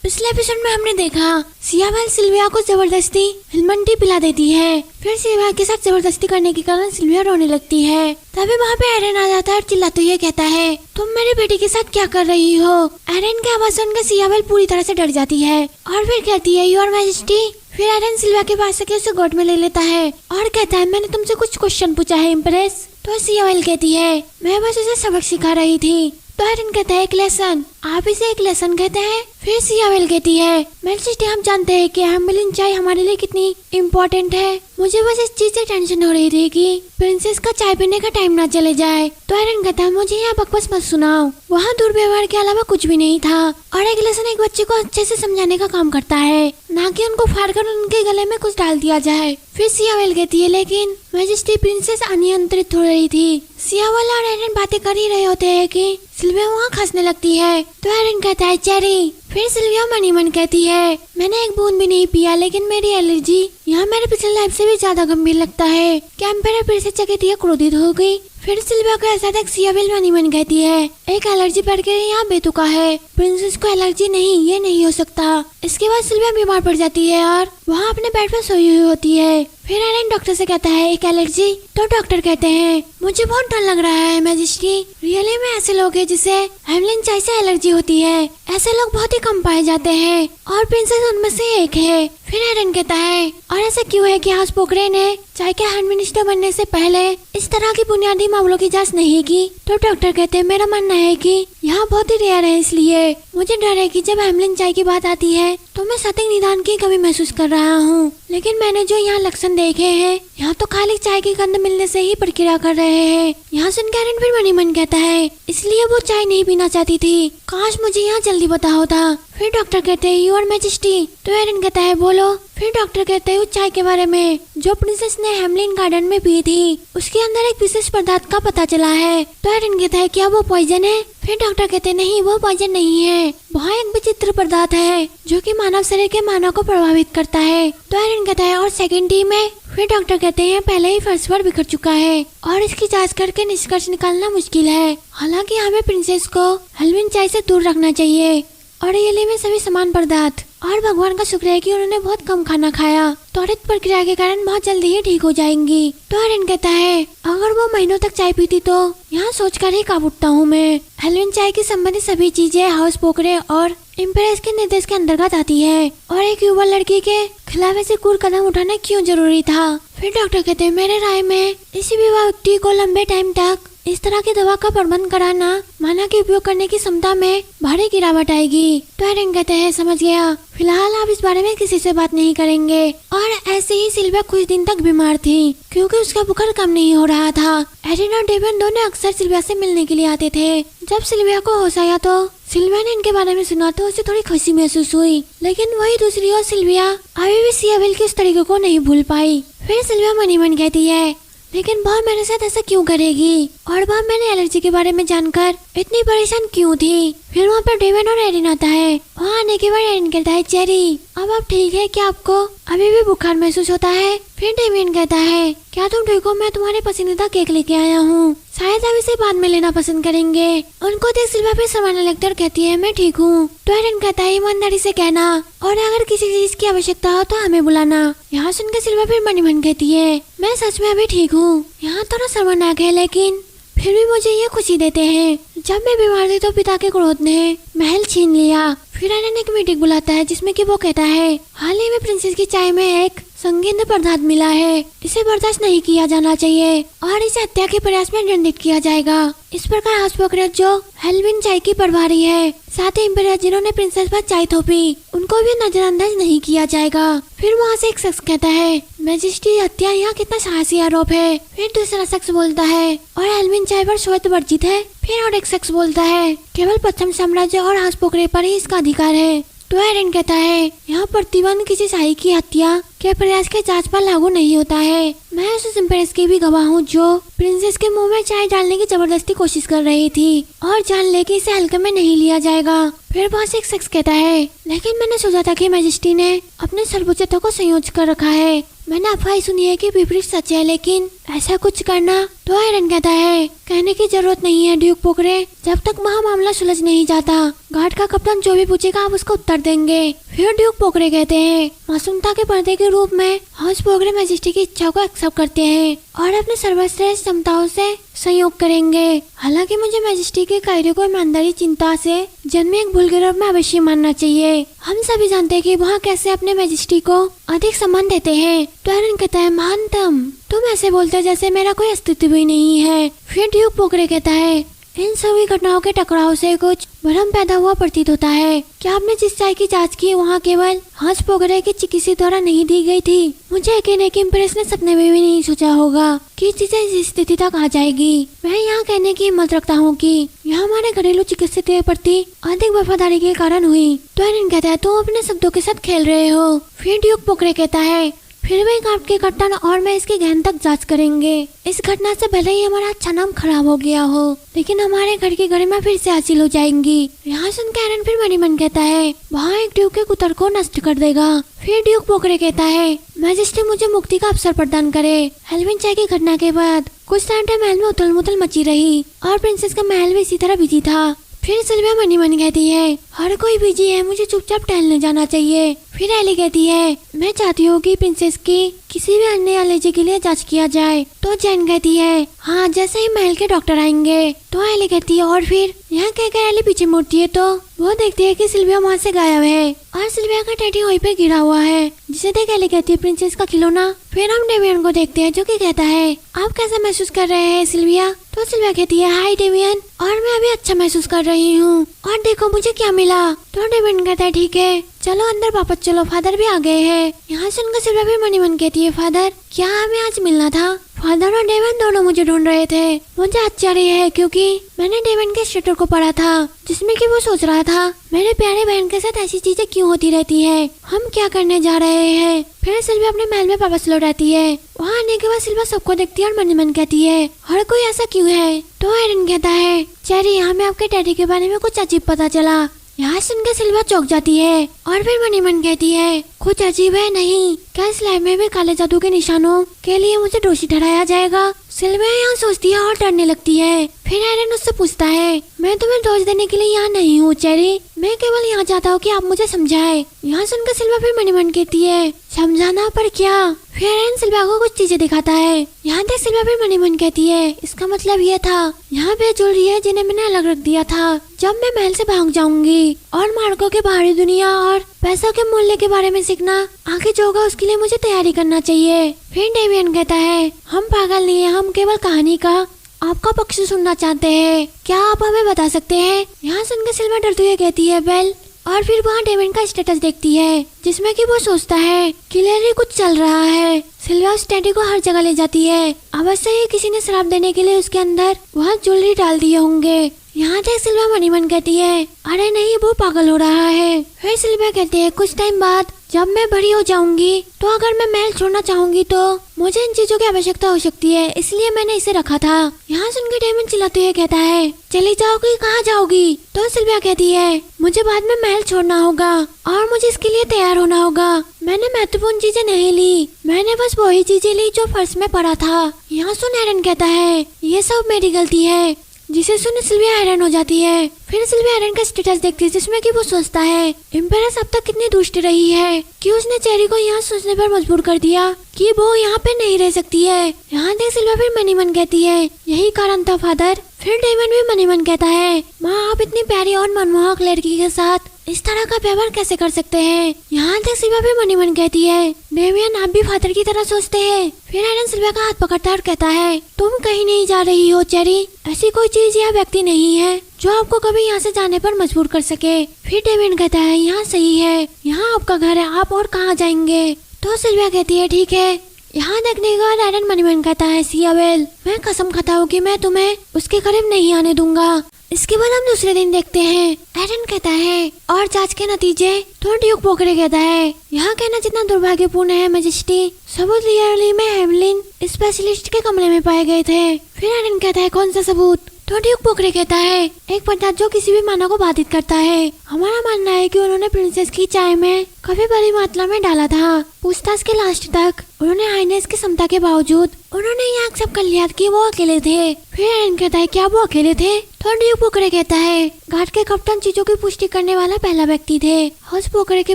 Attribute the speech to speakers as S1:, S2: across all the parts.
S1: पिछले एपिसोड में हमने देखा सियाबेल सिल्विया को जबरदस्ती हेलमन टी पिला देती है। फिर सिल्विया के साथ जबरदस्ती करने के कारण सिल्विया रोने लगती है। तभी वहाँ पे एरन आ जाता है और चिल्लाते हुए कहता है, तुम मेरी बेटी के साथ क्या कर रही हो। एरन की आवाज सुनकर सियाबेल पूरी तरह से डर जाती है और फिर कहती है, योर मैजेस्टी। फिर एरन सिल्विया के पास आके उसे गोद में ले लेता है और कहता है, मैंने तुमसे कुछ क्वेश्चन पूछा है इम्प्रेस। तो सियाबेल कहती है, मैं बस उसे सबक सिखा रही थी। तो एरन कहता है, एक लेसन। आप इसे एक लेसन कहते हैं। फिर सियाबेल कहती है, मैजेस्टी हम जानते हैं कि हेम्बलिन चाय हमारे लिए कितनी इम्पोर्टेंट है। मुझे बस इस चीज से टेंशन हो रही थी कि प्रिंसेस का चाय पीने का टाइम ना चले जाए। तो एरन कहता है, मुझे यहाँ बकवास मत सुनाओ, वहाँ दुर्व्यवहार के अलावा कुछ भी नहीं था। और एक लेसन एक बच्चे को अच्छे से समझाने का काम करता है, ना कि उनको फाड़ कर उनके गले में कुछ डाल दिया जाए। फिर सियाबेल कहती है, लेकिन मैजेस्टी प्रिंसेस अनियंत्रित हो रही थी। सियाबेल और एरन बातें कर ही रहे होते हैं कि सिल्विया वहाँ खांसने लगती है। तो एरन कहता है, चेरी। फिर सिल्विया मन ही मन कहती है, मैंने एक बूंद भी नहीं पिया, लेकिन मेरी एलर्जी यहाँ मेरे पिछले लाइफ से भी ज्यादा गंभीर लगता है। क्या एम्पायर फिर से चकित क्रोधित हो गई। फिर सिल्विया को ऐसा देख सियाबेल मन ही मन कहती है, एक एलर्जी बढ़ के यहाँ बेतुका है, प्रिंसेस को एलर्जी नहीं, ये नहीं हो सकता। इसके बाद सिल्विया बीमार पड़ जाती है और वहाँ अपने बेड पर सोई हुई होती है। फिर एरन डॉक्टर से कहता है, एक एलर्जी। तो डॉक्टर कहते हैं, मुझे बहुत डर लग रहा है मैजेस्टी, रियली में ऐसे लोग हैं जिसे हेमलिन चाय से एलर्जी होती है, ऐसे लोग बहुत ही कम पाए जाते हैं और प्रिंसेस उनमें से एक है। फिर एरन कहता है, और ऐसा क्यों है कि हाउस पोकरे ने चाय के हेड मिनिस्टर बनने से पहले इस तरह की बुनियादी मामलों की जांच नहीं की। तो डॉक्टर कहते हैं, मेरा मानना है कि यहाँ बहुत ही रेयर है, इसलिए मुझे डर है कि जब हेमलिन चाय की बात आती है तो मैं सटीक निदान की कमी महसूस कर रहा हूँ। लेकिन मैंने जो यहाँ लक्षण देखे हैं, यहाँ तो खाली चाय की गंध मिलने से ही प्रक्रिया कर रहे हैं। यहाँ सुनकर एरन फिर मन ही मन कहता है, इसलिए वो चाय नहीं पीना चाहती थी, काश मुझे यहाँ जल्दी पता होता। फिर डॉक्टर कहते हैं, योर मैजेस्टी। तो एरन कहता है, बोलो। फिर डॉक्टर कहते हैं, उस चाय के बारे में जो प्रिंसेस ने हेमलिन गार्डन में पी थी, उसके अंदर एक विशेष पदार्थ का पता चला है। तो एरन कहता है, क्या वो पॉइजन है। फिर डॉक्टर कहते हैं, नहीं, वो पॉइजन नहीं है, वहाँ एक विचित्र पदार्थ है जो कि मानव शरीर के मानव को प्रभावित करता है। तो एरन कहता है, और सेकंड टी में। फिर डॉक्टर कहते हैं, पहले ही फर्श पर बिखर चुका है और इसकी जांच करके निष्कर्ष निकालना मुश्किल है। हालांकि हमें प्रिंसेस को हेमलिन चाय से दूर रखना चाहिए और रियली में सभी समान पदार्थ। और भगवान का शुक्र है कि उन्होंने बहुत कम खाना खाया, त्वरित प्रक्रिया के कारण बहुत जल्दी ही ठीक हो जाएंगी। तो एरन कहता है, अगर वो महीनों तक चाय पीती तो यहाँ सोचकर ही कांप उठता हूँ मैं। हेमलिन चाय की संबंधित सभी चीजें हाउस पोकरे और इम्प्रेस के निर्देश के अंतर्गत आती है और एक युवा लड़की के खिलाफ ऐसे क्रूर कदम उठाना क्यों जरूरी था। फिर डॉक्टर कहते हैं, मेरे राय में इसी विवाह व्यक्ति को लंबे टाइम तक इस तरह की दवा का प्रबंध कराना माना कि उपयोग करने की क्षमता में भारी गिरावट आएगी। तो एरन कहते हैं, समझ गया, फिलहाल आप इस बारे में किसी से बात नहीं करेंगे। और ऐसे ही सिल्विया कुछ दिन तक बीमार थी क्योंकि उसका बुखार कम नहीं हो रहा था। एरन और डेवन दोनों अक्सर सिल्विया से मिलने के लिए आते थे। जब सिल्विया को होश आया तो सिल्विया ने इनके बारे में सुना तो उसे थोड़ी खुशी महसूस हुई, लेकिन वही दूसरी ओर सिल्विया अभी भी सियाबेल के इस तरीके को नहीं भूल पाई। फिर सिल्विया मन ही मन कहती है, लेकिन वह मेरे साथ ऐसा क्यों करेगी और वह मैंने एलर्जी के बारे में जानकर इतनी परेशान क्यों थी। फिर वहाँ पर डेवन और एरन आता है। वहाँ आने के बाद एरन कहता है, चेरी अब आप ठीक है, क्या आपको अभी भी बुखार महसूस होता है। फिर डेवन कहता है, क्या तुम ठीक हो, मैं तुम्हारे पसंदीदा केक लेके आया हूँ, शायद आप इसे बाद में लेना पसंद करेंगे। उनको देख सिल्विया फिर शर्माने लगती और कहती है, मैं ठीक हूँ। तो एरन कहता है, ईमानदारी से कहना और अगर किसी चीज की आवश्यकता हो तो हमें बुलाना। यहाँ सुनकर सिल्विया फिर मन ही मन कहती है, मैं सच में अभी ठीक हूँ। यहाँ थोड़ा शर्मनाक है लेकिन फिर भी मुझे ये खुशी देते हैं। जब मैं बीमार थी तो पिता के क्रोध ने महल छीन लिया। फिर एरन एक मीटिंग बुलाता है जिसमें कि वो कहता है, हाल ही में प्रिंसेस की चाय में एक संगीन पदार्थ मिला है, इसे बर्दाश्त नहीं किया जाना चाहिए और इसे हत्या के प्रयास में दंडित किया जाएगा। इस प्रकार हाउस पोकरे जो हेमलिन चाय की प्रभारी है, साथ ही इम्पेरियर जिन्होंने प्रिंसेस पर चाय थोपी, उनको भी नजरअंदाज नहीं किया जाएगा। फिर वहाँ से एक शख्स कहता है, मैजेस्टी हत्या यहाँ कितना साहसी आरोप है। फिर दूसरा शख्स बोलता है, और हेमलिन चाय पर शोध वर्जित है। फिर और एक शख्स बोलता है, केवल पश्चिम साम्राज्य और हाउस पोकरे पर ही इसका अधिकार है। तो एरन कहता है, यहाँ प्रतिबंध किसी शाही की हत्या के प्रयास के जांच पर लागू नहीं होता है। मैं उस इम्प्रेस की भी गवाह हूँ जो प्रिंसेस के मुंह में चाय डालने की जबरदस्ती कोशिश कर रही थी और जान ले कि इसे हल्के में नहीं लिया जाएगा। फिर बॉस एक शख्स कहता है, लेकिन मैंने सोचा था कि मैजेस्टी ने अपने सर्वोच्चता को संयोज कर रखा है मैंने अफवाह सुनी है कि विपरीत सच है, लेकिन ऐसा कुछ करना। तो एरन कहता है कहने की जरूरत नहीं है ड्यूक पोकरे, जब तक वहाँ मामला सुलझ नहीं जाता घाट का कप्तान जो भी पूछेगा आप उसको उत्तर देंगे। फिर ड्यूक पोकरे कहते हैं मासूमता के पर्दे के रूप में हाउस पोकरे मैजेस्टी की इच्छा को एक्सेप्ट करते हैं और अपने सर्वश्रेष्ठ क्षमताओं से सहयोग करेंगे। हालांकि मुझे मैजेस्टी के कार्य को ईमानदारी चिंता से जन्मे एक भूल के रूप में अवश्य मानना चाहिए। हम सभी जानते हैं कि वहाँ कैसे अपने मैजेस्टी को अधिक सम्मान देते हैं। तो एरन कहता है महानतम, तुम ऐसे बोलते जैसे मेरा कोई अस्तित्व ही नहीं है। फिर ड्यूक पोकरे कहता है इन सभी घटनाओं के टकराव से कुछ भ्रम पैदा हुआ प्रतीत होता है। क्या आपने जिस चाय की जांच की वहाँ केवल हाउस पोकरे की चिकित्सा द्वारा नहीं दी गई थी? मुझे यकीन है कि इम्प्रेस ने सपने में भी नहीं सोचा होगा कि चीजें इस स्थिति तक आ जाएगी। मैं यहाँ कहने की हिम्मत रखता हूँ कि यह हमारे घरेलू चिकित्सा के प्रति अधिक वफादारी के कारण हुई। तो एरन कहता है तुम अपने शब्दों के साथ खेल रहे हो। फिर ड्यूक पोकरे कहता है फिर भी आपके कप्तान और मैं इसकी गहन तक जांच करेंगे। इस घटना से भले ही हमारा अच्छा नाम खराब हो गया हो, लेकिन हमारे घर की गरिमा फिर से हासिल हो जाएंगी। यहाँ सुनकर एरन फिर मनी मन कहता है वहाँ एक ड्यूक के कुतर को नष्ट कर देगा। फिर ड्यूक पोकरे कहता है मैजेस्टी मुझे मुक्ति का अवसर प्रदान करे। हेल्विन चाय की घटना के बाद कुछ टाइम महल में उथल मुथल मची रही और प्रिंसेस का महल भी इसी तरह बिजी था। फिर सिल्विया मनी मन कहती है हर कोई बिजी है, मुझे चुपचाप टहलने जाना चाहिए। फिर एली कहती है मैं चाहती हूँ कि प्रिंसेस की किसी भी अन्य एलर्जी के लिए जांच किया जाए। तो जैन कहती है हाँ जैसे ही महल के डॉक्टर आएंगे। तो एली कहती है और फिर यहाँ कहकर एली पीछे मुड़ती है तो वो देखती है कि सिल्विया वहाँ से गायब है और सिल्विया का टेडी वहीं पे गिरा हुआ है, जिसे देख एली कहती है प्रिंसेस का खिलौना। फिर हम डेवियन को देखते हैं जो कि कहता है आप कैसा महसूस कर रहे हैं सिल्विया? तो सिल्विया कहती है हाय डेवियन, और मैं अभी अच्छा महसूस कर रही हूँ और देखो मुझे क्या मिला। तो डेवियन कहता है ठीक है चलो अंदर वापस चलो, फादर भी आ गए हैं। यहाँ सुनकर सिल्विया भी मनी मन कहती है फादर क्या हमें आज मिलना था? फादर और डेवियन दोनों मुझे ढूंढ रहे थे। मुझे आश्चर्य है क्योंकि मैंने डेवियन के स्टेटर को पढ़ा था जिसमें कि वो सोच रहा था मेरे प्यारे बहन के साथ ऐसी चीजें क्यों होती रहती है, हम क्या करने जा रहे हैं। फिर सिल्विया अपने महल में वापस लौट आती है। वहाँ आने के बाद सिल्विया सबको देखती है और मन मन कहती है हर कोई ऐसा क्यों है। तो एरन कहता है चेरी हमें आपके डैडी के बारे में कुछ अजीब पता चला। यहाँ सुनकर सिल्विया चौंक जाती है और फिर मनी मन कहती है कुछ अजीब है नहीं, क्या इस लैब में भी काले जादू के निशानों के लिए मुझे दोषी ठहराया जाएगा? सिल्विया यहाँ सोचती है और डरने लगती है। फिर एरन उससे पूछता है मैं तुम्हें दोष देने के लिए यहाँ नहीं हूँ चेरी, मैं केवल यहाँ चाहता हूँ कि आप मुझे समझाए। यहाँ सुनकर सिल्विया फिर मनी मन कहती है समझाना पर क्या? फिर एरन सिल्विया को कुछ चीजें दिखाता है। यहाँ तक सिल्विया फिर मनी मन कहती है इसका मतलब ये था यहाँ पे ज्वेलरी है जिन्हें मैंने अलग रख दिया था जब मैं महल से भाग जाऊंगी, और मार्गों के बाहरी दुनिया और पैसों के मूल्य के बारे में सीखना आगे जो होगा उसके लिए मुझे तैयारी करना चाहिए। फिर डेवियन कहता है हम पागल नहीं है, हम केवल कहानी का आपका पक्ष सुनना चाहते हैं, क्या आप हमें बता सकते हैं? यहाँ सुनकर सिल्विया डरते हुए कहती है वेल, और फिर वहाँ डेवियन का स्टेटस देखती है जिसमें कि वो सोचता है क्लियरली कुछ चल रहा है। सिल्विया उस टेडी को हर जगह ले जाती है, अवश्य ही किसी ने शराब देने के लिए उसके अंदर वहाँ ज्वेलरी डाल दिए होंगे। यहाँ तक सिल्विया मनी मन कहती है अरे नहीं वो पागल हो रहा है। फिर सिल्विया कहती है कुछ टाइम बाद जब मैं बड़ी हो जाऊंगी तो अगर मैं महल छोड़ना चाहूंगी तो मुझे इन चीजों की आवश्यकता हो सकती है, इसलिए मैंने इसे रखा था। यहाँ सुनकर डेवियन चिल्लाते हुए कहता है चली जाओगी, कहाँ जाओगी? तो सिल्विया कहती है मुझे बाद में महल छोड़ना होगा और मुझे इसके लिए तैयार होना होगा। मैंने महत्वपूर्ण चीजें नहीं ली, मैंने बस वही चीजें ली जो फर्श में पड़ा था। यहाँ सुन एरन कहता है ये सब मेरी गलती है, जिसे सुन सिल्विया हैरान हो जाती है। फिर सिल्विया एरन का स्टेटस देखती है जिसमें कि वो सोचता है इम्पेरस अब तक कितनी दुष्ट रही है कि उसने चेरी को यहाँ सोचने पर मजबूर कर दिया कि वो यहाँ पे नहीं रह सकती है। यहाँ देख सिल्विया फिर मनी मन कहती है यही कारण था फादर। फिर डेवियन भी मनी मन कहता है माँ आप इतनी प्यारी और मनमोहक लड़की के साथ इस तरह का व्यवहार कैसे कर सकते हैं? यहाँ तक सिल्विया भी मनी मन कहती है डेवियन आप भी फादर की तरह सोचते हैं। फिर एरन सिल्विया का हाथ पकड़ता है और कहता है तुम कहीं नहीं जा रही हो चेरी, ऐसी कोई चीज या व्यक्ति नहीं है जो आपको कभी यहाँ से जाने पर मजबूर कर सके। फिर डेवियन कहता है यहाँ सही है, यहाँ आपका घर है, आप और कहाँ जाएंगे? तो सिल्विया कहती है ठीक है। यहाँ देखने के बाद एरन मनी मन कहता है सिया वेल, मैं कसम खाता हूँ कि मैं तुम्हें उसके करीब नहीं आने दूंगा। इसके बाद हम दूसरे दिन देखते हैं। एरन कहता है और जांच के नतीजे? तो ड्यूक पोकरे कहता है यहाँ कहना जितना दुर्भाग्यपूर्ण है मैजेस्टी, सबूत रियली में हेवलिन स्पेशलिस्ट के कमरे में पाए गए थे। फिर एरन कहता है कौन सा सबूत? तो ड्यूक पोकरे कहता है, एक पदार्थ जो किसी भी मानव को बाधित करता है। हमारा मानना है कि उन्होंने प्रिंसेस की चाय में काफी बड़ी मात्रा में डाला था। पूछताछ के लास्ट तक उन्होंने हाइनेस की क्षमता के बावजूद उन्होंने यह एक्सेप्ट कर लिया कि वो अकेले थे। फिर एरन कहता है, क्या वो अकेले थे? तो ड्यूक पोकरे कहता है, घाट के कप्तान चीजों की पुष्टि करने वाला पहला व्यक्ति थे। हाउस पोकरे के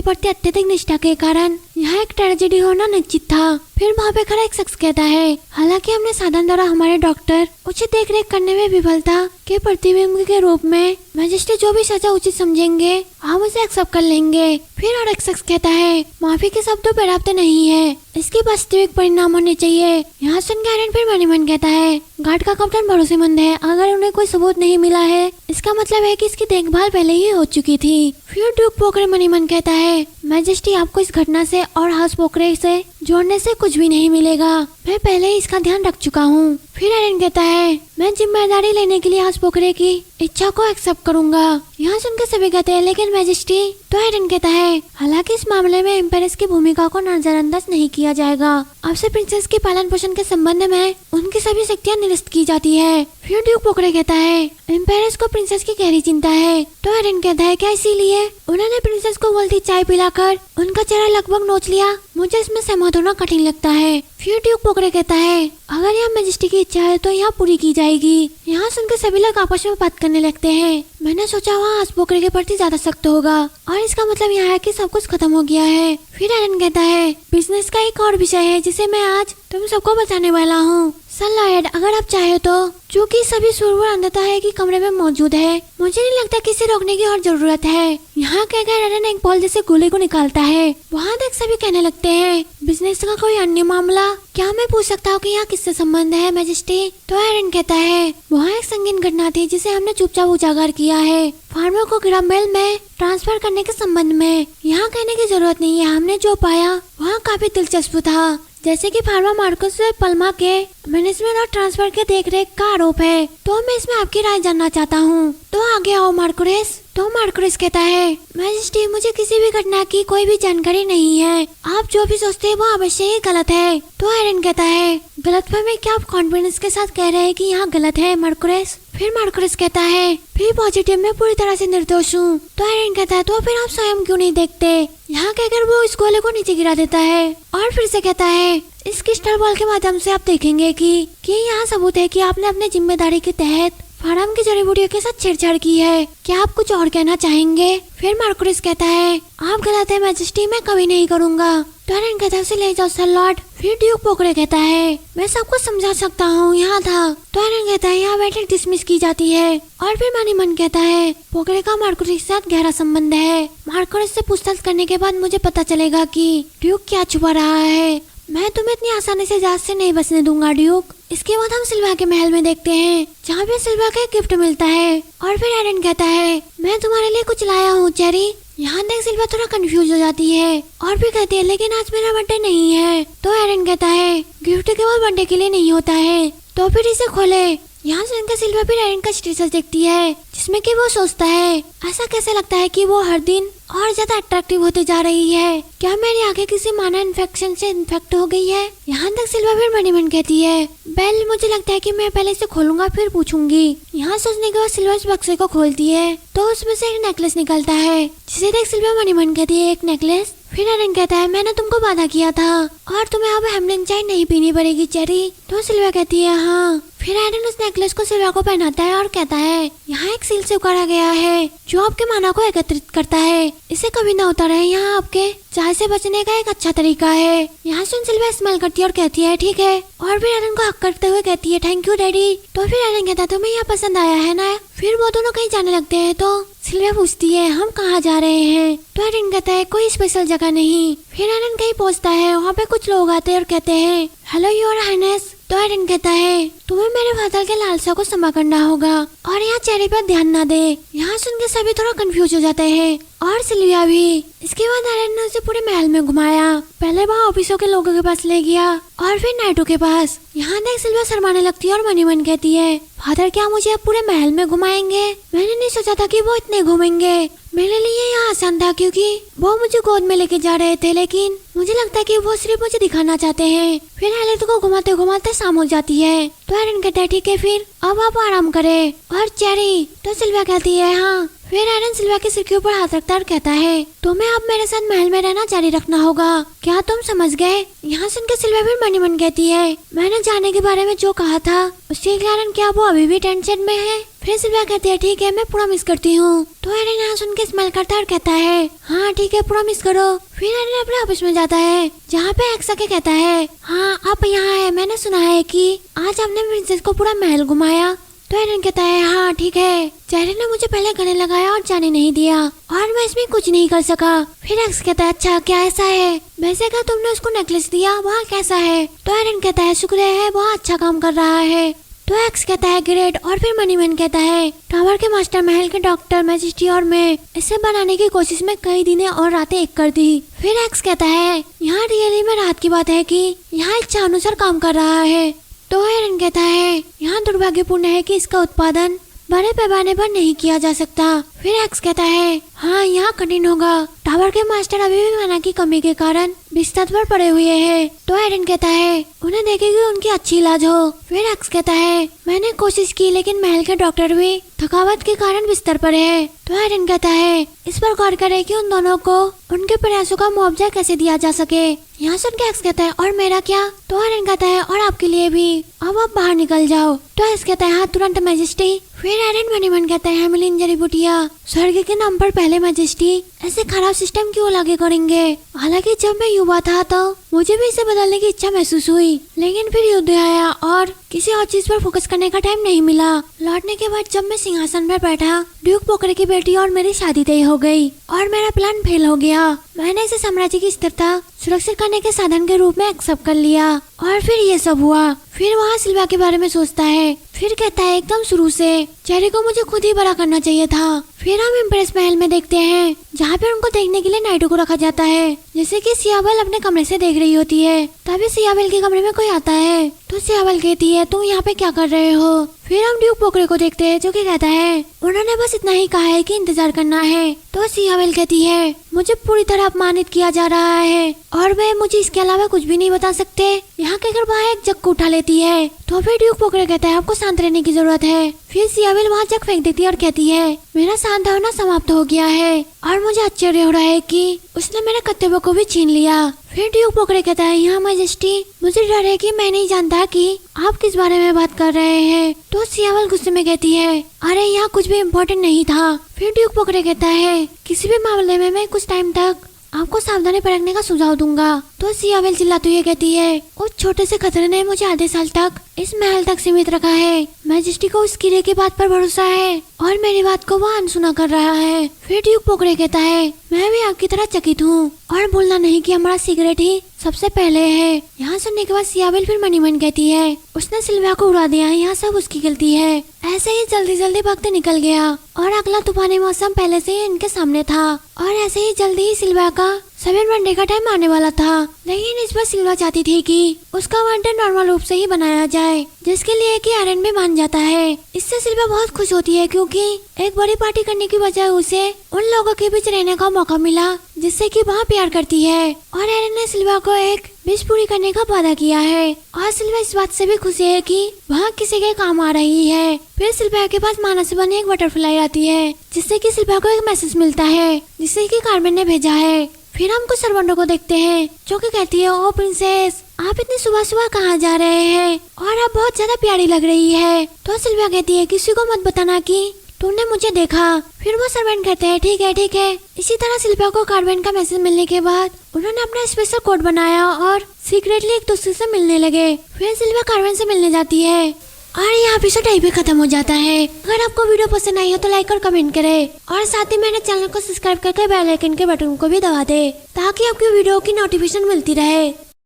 S1: प्रति अत्यधिक निष्ठा के कारण यहाँ एक ट्रेजेडी होना निश्चित था। फिर वहाँ पे खड़ा एक शख्स कहता है, हालांकि हमने साधन द्वारा हमारे डॉक्टर उचित देख रेख करने में विफलता के प्रतिबिंब के रूप में मैजिस्ट्रेट जो भी सजा उचित समझेंगे हम उसे एक्सेप्ट कर लेंगे। फिर और एक शख्स कहता है, माफी के शब्दों पर्याप्त नहीं है, इसके वास्तविक परिणाम होने चाहिए। यहाँ सुन के एरन फिर मन ही मन कहता है, घाट का कप्तान भरोसेमंद है, अगर उन्हें कोई सबूत नहीं मिला है इसका मतलब है कि इसकी देखभाल पहले ही हो चुकी थी। फिर ड्यूक पोकरे मन ही मन कहता है, मैजेस्टी आपको इस घटना से और हाउस पोकरे से जोड़ने से कुछ भी नहीं मिलेगा, मैं पहले ही इसका ध्यान रख चुका हूँ। फिर एरन कहता है, मैं जिम्मेदारी लेने के लिए हाउस पोकरे की इच्छा को एक्सेप्ट करूंगा। यहाँ सुनकर सभी कहते हैं, लेकिन मैजेस्टी। तो एरन कहता है, हालांकि इस मामले में एम्पायरस की भूमिका को नजरअंदाज नहीं किया जाएगा। आपसे प्रिंसेस के पालन पोषण के संबंध में उनकी सभी शक्तियाँ निरस्त की जाती है। फिर ड्यूक पोकरे कहता है, एम्पायरस को प्रिंसेस की गहरी चिंता है। तो एरन कहता है, क्या इसीलिए उन्होंने प्रिंसेस को बोलती चाय पिलाकर उनका चेहरा लगभग नोच लिया? मुझे इसमें सहमत होना कठिन लगता है। फिर ड्यूक पोकरे कहता है, अगर यह मैजेस्टी की इच्छा है तो यहाँ पूरी की जाएगी। यहाँ सुनकर सभी लोग आपस में बात करने लगते हैं। मैंने सोचा वहाँ हाउस पोकरे के प्रति ज्यादा सख्त होगा और इसका मतलब यह है कि सब कुछ खत्म हो गया है। फिर एरन कहता है, बिजनेस का एक और विषय है जिसे मैं आज तुम सबको बताने वाला हूँ। सन लॉयड, अगर आप चाहे तो, चूँकि सभी सुरवर अंधता है कि कमरे में मौजूद है, मुझे नहीं लगता कि इसे रोकने की और जरूरत है। यहाँ कहकर एरन एक बॉल जैसे गोले को निकालता है। वहाँ तक सभी कहने लगते हैं, बिजनेस का कोई अन्य मामला? क्या मैं पूछ सकता हूँ कि यहाँ किससे संबंध है मैजेस्टी? तो एरन कहता है, वहाँ एक संगीन घटना थी जिसे हमने चुपचाप उजागर किया है, फार्मर को ग्रम्बेल में ट्रांसफर करने के संबंध में। यहाँ कहने की जरूरत नहीं है, हमने जो पाया वहाँ काफी दिलचस्प था, जैसे कि फार्मा मार्कोस पल्मा के मैनेजमेंट और ट्रांसफर के देखरेख का आरोप है। तो मैं इसमें आपकी राय जानना चाहता हूँ। तो आगे आओ मार्कोरेस। तो मार्कोरेस कहता है, मैजेस्टी, मुझे किसी भी घटना की कोई भी जानकारी नहीं है, आप जो भी सोचते हैं वो अवश्य ही गलत है। तो एरन कहता है, गलतफहमी? क्या आप कॉन्फिडेंस के साथ कह रहे हैं कि यहाँ गलत है मार्कोरेस? फिर मार्कोरेस कहता है, फिर पॉजिटिव में पूरी तरह से निर्दोष हूँ। तो एरन कहता है, तो फिर आप स्वयं क्यों नहीं देखते? यहाँ कहकर वो इस गोले को नीचे गिरा देता है और फिर से कहता है, इस क्रिस्टल बॉल के माध्यम से आप देखेंगे कि यहाँ सबूत है कि आपने अपनी जिम्मेदारी के तहत फार्म की जड़ी बूटियों के साथ छेड़छाड़ की है। क्या आप कुछ और कहना चाहेंगे? फिर मार्कोरेस कहता है, आप गलत है मैजेस्टी, मैं कभी नहीं करूँगा। तो एरन कहता है, उसे ले जाओ सर लॉर्ड। फिर ड्यूक पोकरे कहता है, मैं सबको समझा सकता हूँ, यहाँ था। तो एरन कहता है, यहाँ बैठक डिसमिस की जाती है। और फिर मन ही मन कहता है, पोकरे का मार्कोरेस के साथ गहरा संबंध है। मार्कोरेस से पूछताछ करने के बाद मुझे पता चलेगा कि ड्यूक क्या छुपा रहा है। मैं तुम्हें इतनी आसानी से जहाज से नहीं बचने दूंगा ड्यूक। इसके बाद हम सिल्वा के महल में देखते हैं, जहाँ पे सिल्वा का एक गिफ्ट मिलता है। और फिर एरन कहता है, मैं तुम्हारे लिए कुछ लाया हूँ चेरी। यहाँ देख सिल्वा थोड़ा कंफ्यूज हो जाती है और फिर कहती है, लेकिन आज मेरा बर्थडे नहीं है। तो एरन कहता है, गिफ्ट केवल बर्थडे के लिए नहीं होता है, तो फिर इसे खोले। यहाँ सुनकर सिल्वा फिर एरन का स्टेटस देखती है, जिसमें कि वो सोचता है, ऐसा कैसे लगता है कि वो हर दिन और ज्यादा अट्रैक्टिव होते जा रही है। क्या मेरी आंखें किसी माना इन्फेक्शन से इन्फेक्ट हो गई है? यहाँ तक सिल्वा फिर मन ही मन कहती है, बेल, मुझे लगता है कि मैं पहले इसे खोलूंगा फिर पूछूंगी। यहाँ सोचने के बाद सिल्वा इस बक्से को खोलती है तो उसमें से एक नेकलेस निकलता है, जिसे देख सिल्वा मन ही मन कहती है, एक नेकलेस? फिर एरन कहता है, मैंने तुमको वादा किया था और तुम्हें अब हेमलिन चाय नहीं पीनी पड़ेगी चेरी। तो सिल्वा कहती है, हाँ। फिर एरन उस नेकलेस को सिल्वा को पहनाता है और कहता है, यहाँ एक सील से उकारा गया है जो आपके माना को एकत्रित करता है, इसे कभी ना उतारे, यहाँ आपके चाय से बचने का एक अच्छा तरीका है। यहाँ सुन सिल्वा स्माइल करती है और कहती है, ठीक है। और फिर एरन को हक करते हुए कहती है, थैंक यू डैडी। तो फिर एरन कहता है, तुम्हें यहाँ पसंद आया है ना? फिर वो दोनों कहीं जाने लगते हैं तो सिल्वा पूछती है, हम कहाँ जा रहे हैं? तो एरन कहता है, कोई स्पेशल जगह नहीं। फिर एरन कहीं पहुँचता है, वहाँ पे कुछ लोग आते हैं और कहते हैं, हेलो योर हाइनेस। तो एरन कहता है, तुम्हें मेरे फादर के लालसा को क्षमा करना होगा और यहाँ चेहरे पर ध्यान ना दे। यहाँ सुन के सभी थोड़ा कंफ्यूज हो जाते हैं और सिल्विया भी। इसके बाद एरन ने उसे पूरे महल में घुमाया, पहले वहाँ ऑफिसों के लोगों के पास ले गया और फिर नाइटो के पास। यहाँ देख सिल्विया शर्माने लगती है और मन ही मन कहती है, फादर क्या मुझे अब पूरे महल में घुमाएंगे? मैंने नहीं सोचा था कि वो इतने घूमेंगे। मेरे लिए यह आसान था क्योंकि वो मुझे गोद में लेके जा रहे थे, लेकिन मुझे लगता है कि वो सिर्फ मुझे दिखाना चाहते हैं। फिर एलिस को घुमाते घुमाते शाम हो जाती है तो एरन कहता है ठीक है फिर अब आप आराम करें। और चेरी तो सिल्विया कहती है हाँ। फिर एरन सिल्विया के सिर के ऊपर हाथ रखता और कहता है तुम्हें अब मेरे साथ महल में रहना जारी रखना होगा, क्या तुम समझ गए? यहाँ सुन के सिल्विया फिर मन ही मन कहती है मैंने जाने के बारे में जो कहा था उसके कारण क्या वो अभी भी टेंशन में है? फिर सिल्विया कहती है ठीक है मैं प्रॉमिस करती हूँ। तो एरन यहाँ सुन के स्माइल करता है और कहता है हाँ ठीक है प्रॉमिस करो। फिर एरन अपने ऑफिस में जाता है जहाँ पे एक्स आके कहता है हाँ आप यहाँ है, मैंने सुना है कि आज आपने प्रिंसेस को पूरा महल घुमाया। तो एरन कहता है हाँ ठीक है, चेरी ने मुझे पहले गले लगाया और जाने नहीं दिया और मैं इसमें कुछ नहीं कर सका। फिर एक्स कहता है अच्छा क्या ऐसा है? वैसे क्या तुमने उसको नेकलेस दिया वहाँ कैसा है? तो एरन कहता है शुक्र है वहाँ अच्छा काम कर रहा है। तो एक्स कहता है ग्रेट। और फिर मनीमैन कहता है टावर के मास्टर, महल के डॉक्टर, मैजिस्ट्री और मैं इसे बनाने की कोशिश में कई दिन और रातें एक कर दी। फिर एक्स कहता है यहाँ रियली में रात की बात है कि यहाँ इच्छा अनुसार काम कर रहा है। तो एरन कहता है यहाँ दुर्भाग्यपूर्ण है कि इसका उत्पादन बड़े पैमाने पर नहीं किया जा सकता। फिर एक्स कहता है हाँ यहाँ कठिन होगा, टावर के मास्टर अभी भी खाना की कमी के कारण बिस्तर पर पड़े हुए हैं। तो एरन कहता है उन्हें देखेगी उनकी अच्छी इलाज हो। फिर एक्स कहता है मैंने कोशिश की लेकिन महल के डॉक्टर भी थकावट के कारण बिस्तर पर है। तो एरन कहता है इस पर गौर करें कि उन दोनों को उनके प्रयासों का मुआवजा कैसे दिया जा सके। यहाँ सुन के एक्स कहता है और मेरा क्या? तो एरन कहता है और आपके लिए भी, अब आप बाहर निकल जाओ। तो एक्स कहता है हाँ तुरंत मैजिस्ट्री। फिर एरन मन ही मन कहता है हेमिलिन जड़ी बूटियाँ स्वर्ग के नाम पर पहले मैजिस्ट्री ऐसे खराब सिस्टम क्यों लागू करेंगे? हालांकि जब मैं युवा था तो मुझे भी इसे बदलने की इच्छा महसूस हुई, लेकिन फिर युद्ध आया और किसी और चीज पर फोकस करने का टाइम नहीं मिला। लौटने के बाद जब मैं सिंहासन पर बैठा, ड्यूक पोकरे की बेटी और मेरी शादी तय हो गई और मेरा प्लान फेल हो गया। मैंने इसे साम्राज्य की स्थिरता सुरक्षित करने के साधन के रूप में एक्सेप्ट कर लिया और फिर ये सब हुआ। फिर वहाँ सिल्विया के बारे में सोचता है, फिर कहता है एकदम शुरू से चेरी को मुझे खुद ही बड़ा करना चाहिए था। फिर हम इम्प्रेस महल में देखते हैं जहाँ पे उनको देखने के लिए नाइटो को रखा जाता है, जैसे कि सियाबल अपने कमरे से देख रही होती है। तभी सियाबल के कमरे में कोई आता है तो सियाबल कहती है तुम यहाँ पे क्या कर रहे हो? फिर हम ड्यूक पोकरे को देखते हैं जो कि कहता है उन्होंने बस इतना ही कहा है कि इंतजार करना है। तो सियाबल कहती है मुझे पूरी तरह अपमानित किया जा रहा है और वे मुझे इसके अलावा कुछ भी नहीं बता सकते। यहाँ कहकर वहाँ एक जग को उठा लेती है। तो फिर ड्यूक पोकरे कहता है आपको शांत रहने की जरूरत है। फिर सियाबल वहाँ जग फेंक देती है और कहती है मेरा शांत होना समाप्त हो गया है और मुझे आश्चर्य हो रहा है कि उसने मेरे कर्तव्य को भी छीन लिया। फिर ड्यूक पोकरे कहता है यहाँ मैजेस्टी मुझे डर है कि मैं नहीं जानता कि आप किस बारे में बात कर रहे हैं। तो सियाबल गुस्से में कहती है अरे यहाँ कुछ भी इम्पोर्टेंट नहीं था। फिर ड्यूक पोकरे कहता है किसी भी मामले में मैं कुछ टाइम तक आपको सावधानी बरतने का सुझाव दूंगा। तो सियाबल चिल्लाते हुए कहती है उस छोटे से खतरे ने मुझे आधे साल तक इस महल तक सीमित रखा है। मैजेस्टी को उस कीड़े की बात पर भरोसा है और मेरी बात को वो अनसुना कर रहा है। फिर ड्यूक पोकरे कहता है मैं भी आपकी तरह चकित हूँ और भूलना नहीं कि हमारा सिगरेट ही सबसे पहले है। यहाँ सुनने के बाद सियाबल फिर मनी मन कहती है उसने सिल्विया को उड़ा दिया, यहाँ सब उसकी गलती है। ऐसे ही जल्दी जल्दी वक्त निकल गया और अगला तूफानी मौसम पहले से ही इनके सामने था और ऐसे ही जल्दी ही सिल्विया का 7 वनडे का टाइम आने वाला था। लेकिन इस बार सिल्विया चाहती थी कि उसका वनडे नॉर्मल रूप से ही बनाया जाए, जिसके लिए कि एरन भी मान जाता है। इससे सिल्विया बहुत खुश होती है क्योंकि एक बड़ी पार्टी करने की बजाय उसे उन लोगों के बीच रहने का मौका मिला जिससे कि वहाँ प्यार करती है। और एरन ने सिल्विया को एक विश पूरी करने का वादा किया है और सिल्विया इस बात से भी खुशी है कि वहाँ किसी के काम आ रही है। फिर सिल्विया के पास माना से बनी एक बटरफ्लाई आती है जिससे कि सिल्विया को एक मैसेज मिलता है जिससे कि कार्मेन ने भेजा है। फिर हम कुछ सर्वेंटों को देखते हैं जो कि कहती है ओ प्रिंसेस आप इतनी सुबह सुबह कहाँ जा रहे हैं और आप बहुत ज्यादा प्यारी लग रही है। तो सिल्विया कहती है किसी को मत बताना कि तुमने मुझे देखा। फिर वो सर्वेंट कहते हैं ठीक है ठीक है। इसी तरह सिल्विया को कार्मेन का मैसेज मिलने के बाद उन्होंने अपना स्पेशल कोड बनाया और सीक्रेटली एक दूसरे से मिलने लगे। फिर सिल्विया कार्मेन से मिलने जाती है और यहाँ एपिसोड यहीं पे खत्म हो जाता है। अगर आपको वीडियो पसंद आई हो तो लाइक और कमेंट करें और साथ ही मेरे चैनल को सब्सक्राइब करके बेल आइकन के बटन को भी दबा दे ताकि आपकी वीडियो की नोटिफिकेशन मिलती रहे।